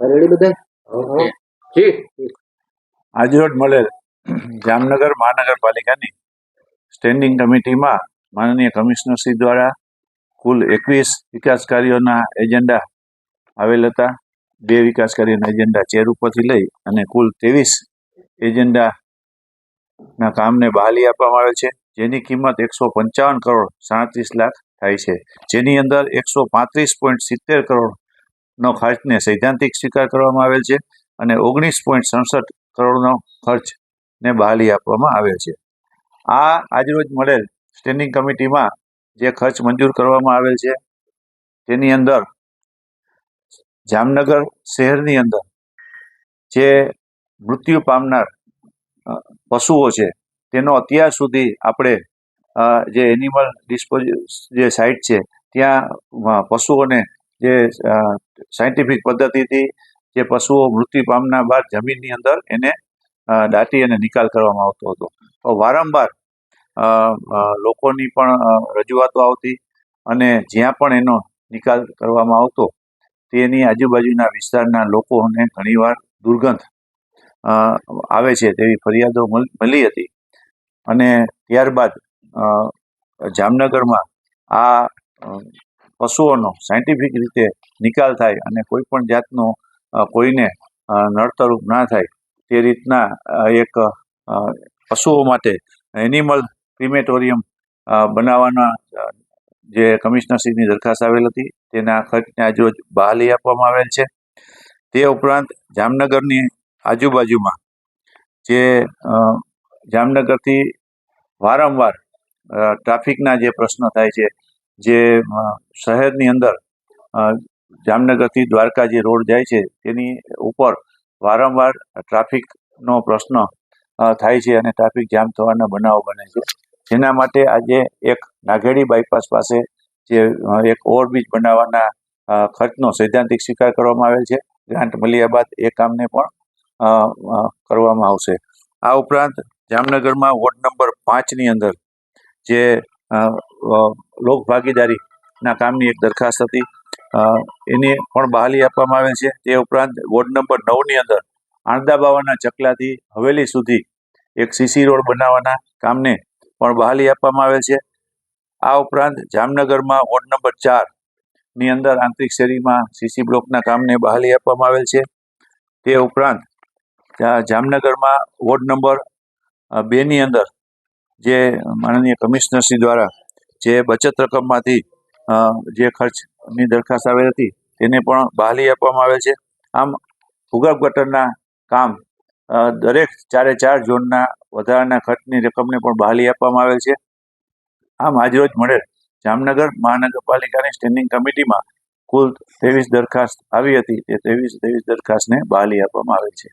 Ready બધા? Okay. જી. આજરોજ મળેલ જામનગર મહાનગરપાલિકાની સ્ટેન્ડિંગ કમિટીમાં માનનીય કમિશનરશ્રી દ્વારા કુલ 21 વિકાસ કાર્યોના એજન્ડા આવેલ હતા. 2 વિકાસ કાર્યોના એજન્ડા ચેર ઉપરથી લઈ અને કુલ 23 એજન્ડાના કામને બહાલી આપવામાં આવે છે, જેની કિંમત 155 કરોડ 37 લાખ થાય છે. જેની અંદર 135.70 કરોડનો ખર્ચને સૈદ્ધાંતિક સ્વીકાર કરવામાં આવેલ છે અને 19.67 કરોડનો ખર્ચને બહાલી આપવામાં આવેલ છે. આ આજરોજ મળેલ સ્ટેન્ડિંગ કમિટીમાં જે ખર્ચ મંજૂર કરવામાં આવેલ છે તેની અંદર જામનગર શહેરની અંદર જે મૃત્યુ પામનાર પશુઓ છે તેનો અત્યાર સુધી આપણે જે એનિમલ ડિસ્પોઝ જે સાઇટ છે ત્યાં પશુઓને જે સાયન્ટિફિક પદ્ધતિથી જે પશુઓ મૃત્યુ પામના બાદ જમીનની અંદર એને દાટી અને નિકાલ કરવામાં આવતો હતો. તો વારંવાર લોકોની પણ રજૂઆતો આવતી અને જ્યાં પણ એનો નિકાલ કરવામાં આવતો તેની આજુબાજુના વિસ્તારના લોકોને ઘણીવાર દુર્ગંધ આવે છે તેવી ફરિયાદો મળી હતી અને ત્યારબાદ જામનગરમાં આ પશુઓનો સાયન્ટિફિક રીતે નિકાલ થાય અને કોઈ પણ જાતનો કોઈને નડતરરૂપ ના થાય તે રીતના એક પશુઓ માટે એનિમલ ક્રિમેટોરિયમ બનાવવાના જે કમિશનરશ્રીની દરખાસ્ત આવેલ હતી તેના ખર્ચને આજરોજ બહાલી આપવામાં આવેલ છે. તે ઉપરાંત જામનગરની આજુબાજુમાં જે જામનગરથી વારંવાર ટ્રાફિકના જે પ્રશ્નો થાય છે, જે શહેરની અંદર જામનગરથી દ્વારકા જે રોડ જાય છે તેની ઉપર વારંવાર ટ્રાફિકનો પ્રશ્ન થાય છે અને ટ્રાફિક જામ થવાના બનાવો બને છે. જેના માટે આજે એક નાઘેડી બાયપાસ પાસે જે એક ઓવરબ્રિજ બનાવવાના ખર્ચનો સૈદ્ધાંતિક સ્વીકાર કરવામાં આવેલ છે. ગ્રાન્ટ મળ્યા બાદ એ કામને પણ કરવામાં આવશે. આ ઉપરાંત જામનગરમાં વોર્ડ નંબર 5ની અંદર જે લોક ભાગીદારીના કામની એક દરખાસ્ત હતી એની પણ બહાલી આપવામાં આવે છે. તે ઉપરાંત વોર્ડ નંબર 9ની અંદર આણદાબાવાના ચકલાથી હવેલી સુધી એક સીસી રોડ બનાવવાના કામને પણ બહાલી આપવામાં આવે છે. આ ઉપરાંત જામનગરમાં વોર્ડ નંબર 4ની અંદર આંતરિક શેરીમાં સીસી બ્લોકના કામને બહાલી આપવામાં આવેલ છે. તે ઉપરાંત જામનગરમાં વોર્ડ નંબર 2ની અંદર જે માનનીય કમિશનરશ્રી દ્વારા જે બચત રકમમાંથી જે ખર્ચની દરખાસ્ત આવેલ હતી તેને પણ બહાલી આપવામાં આવે છે. આમ ભૂગર્ભ ગટરના કામ દરેક 4 ઝોનના વધારાના ખર્ચની રકમને પણ બહાલી આપવામાં આવેલ છે. આમ આજરોજ મળેલ જામનગર મહાનગરપાલિકાની સ્ટેન્ડિંગ કમિટીમાં કુલ 23 દરખાસ્ત આવી હતી. તે 23 દરખાસ્તને બહાલી આપવામાં આવેલ છે.